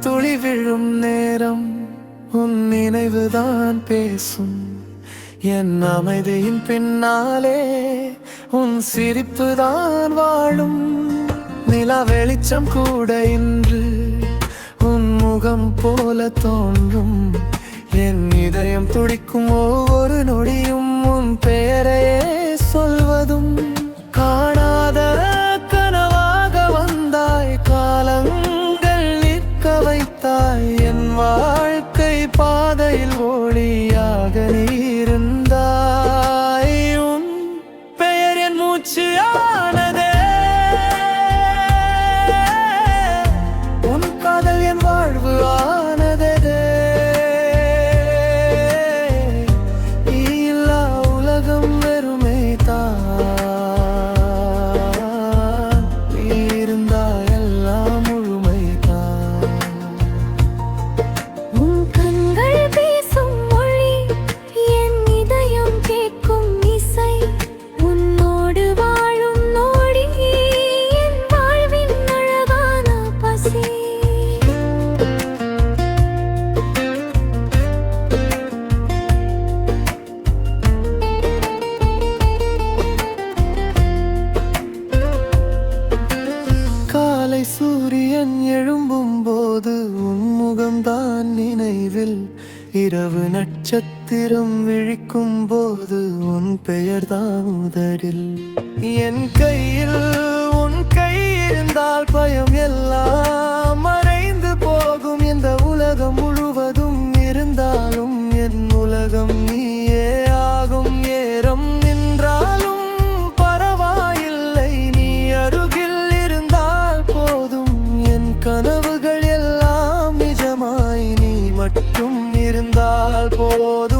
துளி விழும் நேரம் உன் நினைவுதான் பேசும். என் அமைதியின் பின்னாலே உன் சிரிப்புதான் வாழும். நிலா வெளிச்சம் கூட இன்று உன் முகம் போல தோன்றும். என் இதயம் துடிக்கும் ஒவ்வொரு நொடியும் உன் பெயரையே சொல்வதும். காணாத கனவாக வந்தாய், காலங்கள் நிற்க வைத்தாய். என் வாழ்க்கை பாதையில் ஒளியாக நீ இருந்தாய். உன் பெயர் என் மூச்சு ஆனதே, உன் காதல் என் வாழ்வு ஆனதே. இல்லா உலகம் வெறுமை தான், நீ இருந்தால் எல்லாம் முழுமை தான். உன் கண்கள் பேசும் மொழி, என் இதயம் கேட்கும் இசை. உன்னோடு வாழும் நொடி என் வாழ்வின் அழகான பசி. காலை சூரியன் எழும்பும் போது உன் முகம்தான் நினைவில். இரவு நட்சத்திரம் விழிக்கும் போது உன் பெயர்தான் உதடில். என் கையில் உன் கை இருந்தால் பயம் எல்லாம் மறைந்து போகும். இந்த உலகம் முழுவதும் இருந்தாலும் என் உலகம் நீயே ஆகும். ஏறம் நின்றாலும் பரவாயில்லை, நீ அருகில் இருந்தால் போதும். என் கனவுகள் எல்லாம் நிஜமாய் நீ மட்டும் இருந்தால் போதும்.